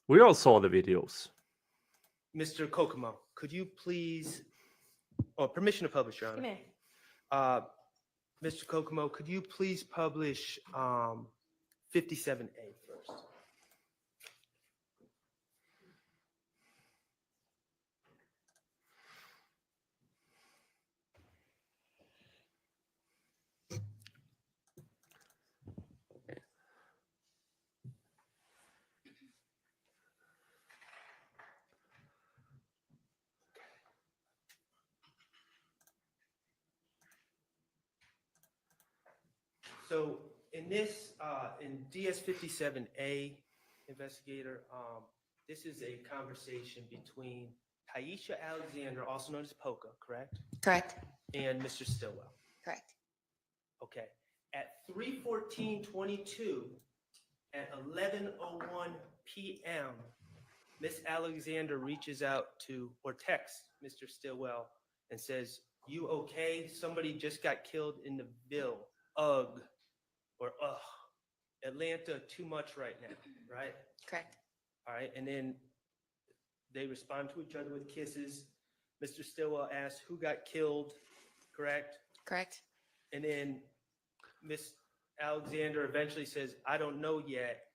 We all saw the videos. Mr. Kokomo, could you please, permission to publish, Your You Honor. may. Mr. Kokomo, could you please publish 57A first? So in this, in DS 57A, investigator, this is a conversation between Taisha Alexander, also known as Polka, correct? Correct. And Mr. Stillwell. Correct. Okay. At 3:14:22, at 11:01 p.m., Miss Alexander reaches out to or texts Mr. Stillwell and says, "You okay? Somebody just got killed in the Ville. Ugh." Or ugh. Atlanta, too much right now, right? Correct. All right. And then they respond to each other with kisses. Mr. Stillwell asks who got killed, correct? Correct. And then Miss Alexander eventually says, "I don't know yet."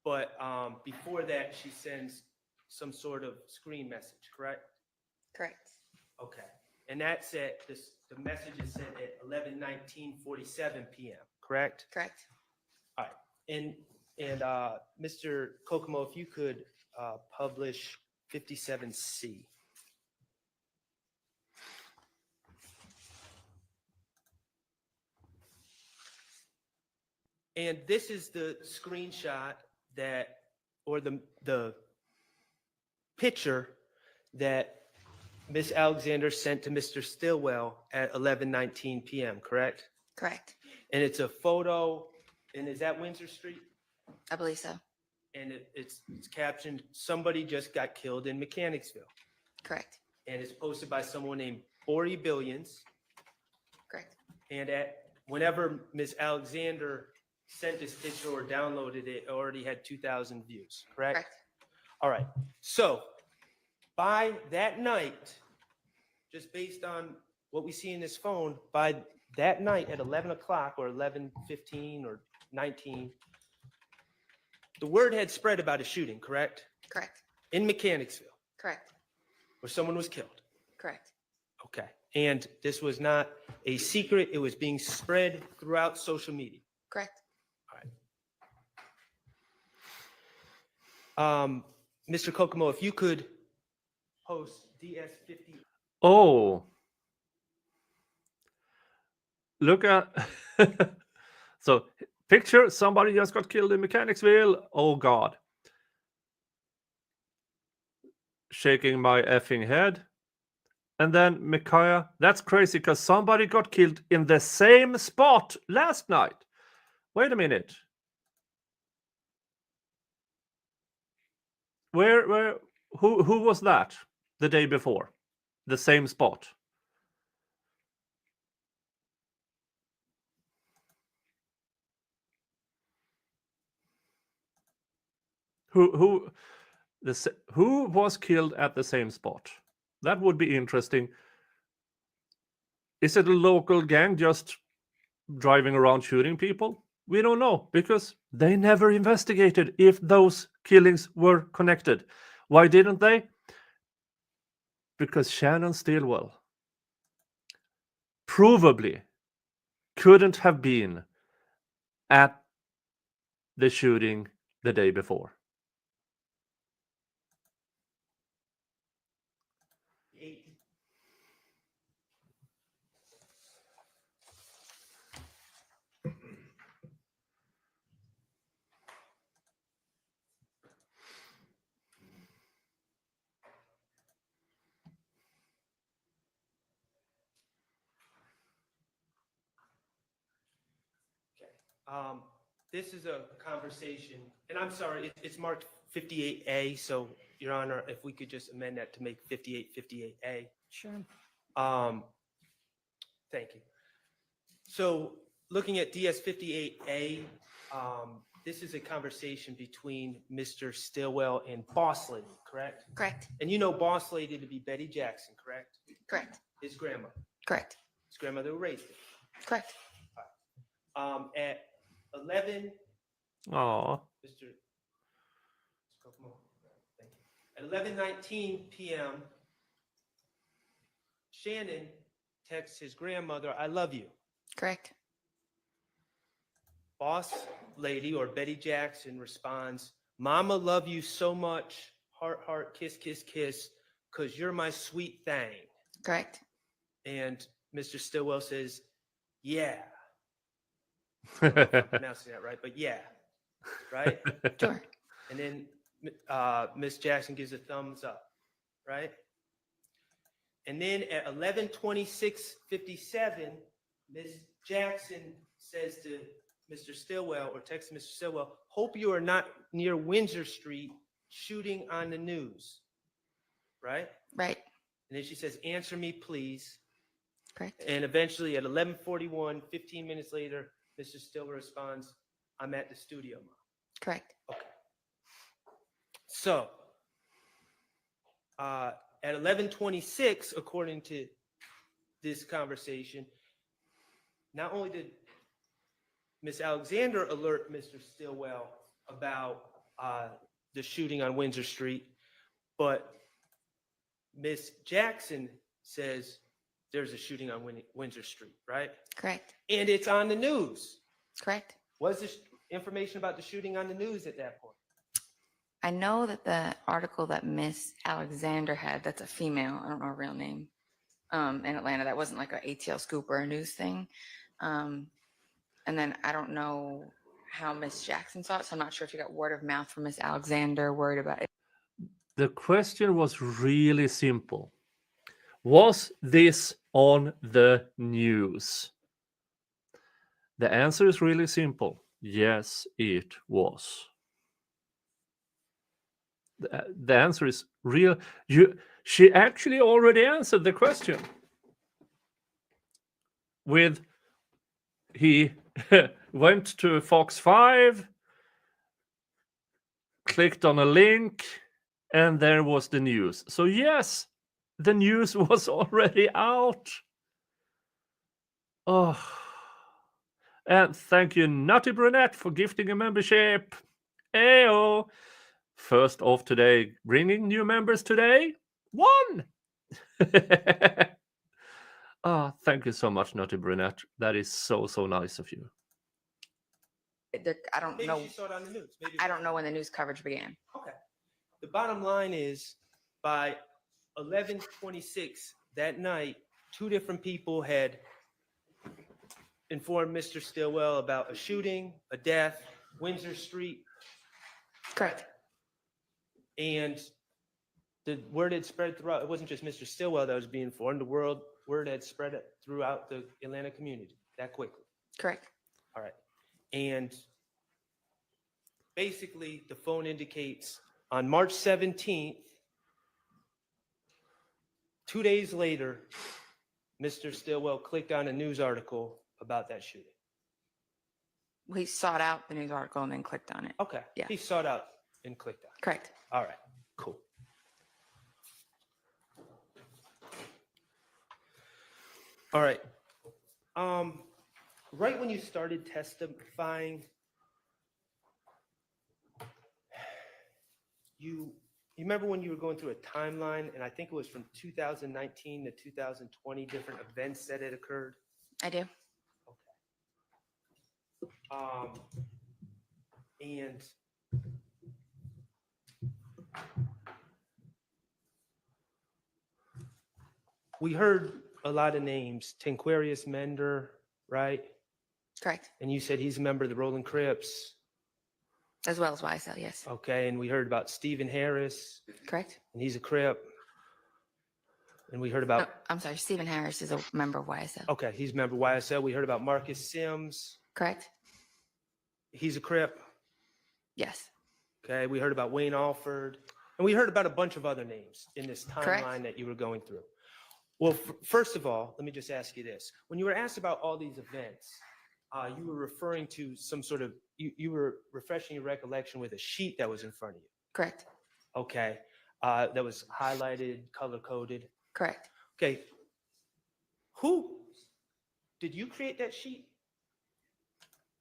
But before that, she sends some sort of screen message, correct? Correct. Okay. And that's at this, the message is sent at 11:19:47 p.m., correct? Correct. All right. And Mr. Kokomo, if you could publish 57C. And this is the screenshot that, or the picture that Miss Alexander sent to Mr. Stillwell at 11:19 p.m., correct? Correct. And it's a photo, and is that Windsor Street? I believe so. And it's captioned, "Somebody just got killed in Mechanicsville." Correct. And it's posted by someone named Ori Billions. Correct. And whenever Ms. Alexander sent this picture or downloaded it, it already had 2,000 views, correct? Correct. All right. So by that night, just based on what we see in this phone, by that night at 11 o'clock or 11:15 or 19, the word had spread about a shooting, correct? Correct. In Mechanicsville, Correct. where someone was killed. Correct. Okay. And this was not a secret. It was being spread throughout social media. Correct. Mr. Kokomo, if you could post DS50. Oh. Look at so picture somebody just got killed in Mechanicsville. Oh God. Shaking my effing head. And then Micaiah, that's crazy because somebody got killed in the same spot last night. Wait a minute. Where who was that the day before? The same spot. Who was killed at the same spot? That would be interesting. Is it a local gang just driving around shooting people? We don't know because they never investigated if those killings were connected. Why didn't they? Because Shannon Stillwell provably couldn't have been at the shooting the day before. This is a conversation, and I'm sorry, it's marked 58A, so Your Honor, if we could just amend that to make 58A. Sure. Thank you. So looking at DS 58A, this is a conversation between Mr. Stillwell and Boss Lady, correct? Correct. And you know Boss Lady to be Betty Jackson, correct? Correct. His grandma. Correct. His grandmother who raised him. Correct. At 11, Oh, Mr. Come on. Thank you. At 11:19 p.m., Shannon texts his grandmother, "I love you." Correct. Boss Lady or Betty Jackson responds, "Mama love you so much, heart, heart, kiss, kiss, kiss, because you're my sweet thing." Correct. And Mr. Stillwell says, "Yeah." I don't know if I'm pronouncing that right, but yeah, right? Sure. And then Miss Jackson gives a thumbs up, right? And then at 11:26:57, Miss Jackson says to Mr. Stillwell, or texts Mr. Stillwell, "Hope you are not near Windsor Street shooting on the news," right? Right. And then she says, "Answer me, please." Correct. And eventually at 11:41, 15 minutes later, Mr. Stillwell responds, "I'm at the studio, Mom." Correct. Okay. So, at 11:26, according to this conversation, not only did Miss Alexander alert Mr. Stillwell about the shooting on Windsor Street, but Miss Jackson says there's a shooting on Windsor Street, right? Correct. And it's on the news. Correct. Was this information about the shooting on the news at that point? I know that the article that Miss Alexander had, that's a female, I don't know her real name, in Atlanta, that wasn't like an ATL scoop or a news thing. And then I don't know how Miss Jackson saw it, so I'm not sure if you got word of mouth from Miss Alexander, worried about it. the question was really simple. Was this on the news? The answer is really simple. Yes, it was. The answer is real. She actually already answered the question with he went to Fox 5, clicked on a link, and there was the news. So yes, the news was already out. Oh, and thank you, Nutty Brunette, for gifting a membership. Ayo. First off today, bringing new members today. 1. Thank you so much, Nutty Brunette. That is so nice of you. I don't Maybe know. she saw it on the news. Maybe I don't know when the news coverage began. Okay. The bottom line is by 11:26 that night, 2 different people had informed Mr. Stillwell about a shooting, a death, Windsor Street, Correct. and the word had spread throughout. It wasn't just Mr. Stillwell that was being informed. The word had spread throughout the Atlanta community that quickly. Correct. All right. And basically, the phone indicates on March 17th, 2 days later, Mr. Stillwell clicked on a news article about that shooting. We sought out the news article and then clicked on it. Okay. Yeah. He sought out and clicked on it. Correct. All right. Cool. All right. Right when you started testifying, you remember when you were going through a timeline, and I think it was from 2019 to 2020 different events that had occurred? I do. And we heard a lot of names. Tanquarius Mender, right? Correct. And you said he's a member of the Rolling Crips. As well as YSL, yes. Okay, and we heard about Stephen Harris, Correct. and he's a Crip. And we heard about, I'm sorry, Stephen Harris is a member of YSL. okay, he's a member of YSL. We heard about Marcus Sims. Correct. He's a Crip. Yes. Okay, we heard about Wayne Alford. And we heard about a bunch of other names in this Correct. timeline that you were going through. Well, first of all, let me just ask you this. When you were asked about all these events, you were referring to some sort of you were refreshing your recollection with a sheet that was in front of you. Correct. Okay. That was highlighted, color coded. Correct. Okay. Did you create that sheet?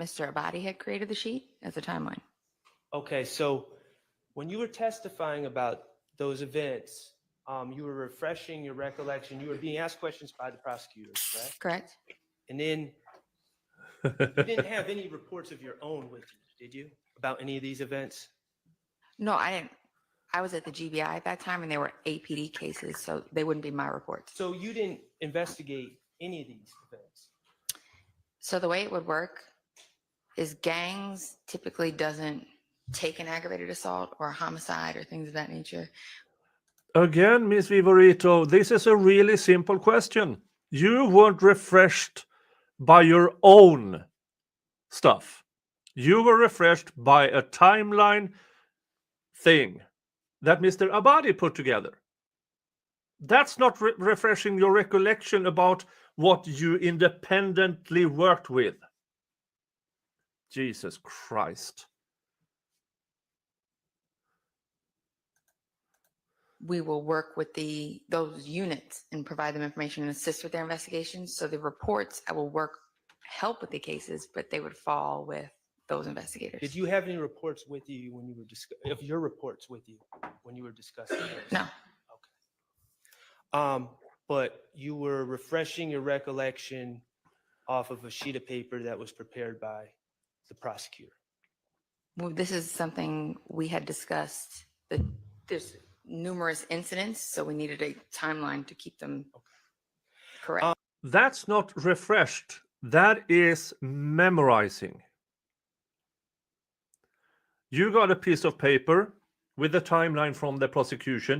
Mr. Abadi had created the sheet as a timeline. Okay, so when you were testifying about those events, you were refreshing your recollection. You were being asked questions by the prosecutors, right? Correct. And then you didn't have any reports of your own with you, did you? About any of these events? No, I didn't. I was at the GBI at that time, and they were APD cases, so they wouldn't be my reports. So you didn't investigate any of these events? So the way it would work is gangs typically doesn't take an aggravated assault or a homicide or things of that nature. Again, Miss Vivorito, this is a really simple question. You weren't refreshed by your own stuff. You were refreshed by a timeline thing that Mr. Abadi put together. That's not refreshing your recollection about what you independently worked with. Jesus Christ. We will work with those units and provide them information and assist with their investigations. So the reports, I will help with the cases, but they would fall with those investigators. Did you have any reports with you when you were if your reports with you when you were discussing those? No. Okay. But you were refreshing your recollection off of a sheet of paper that was prepared by the prosecutor. Well, this is something we had discussed. There's numerous incidents, so we needed a timeline to keep them correct. That's not refreshed. That is memorizing. You got a piece of paper with a timeline from the prosecution.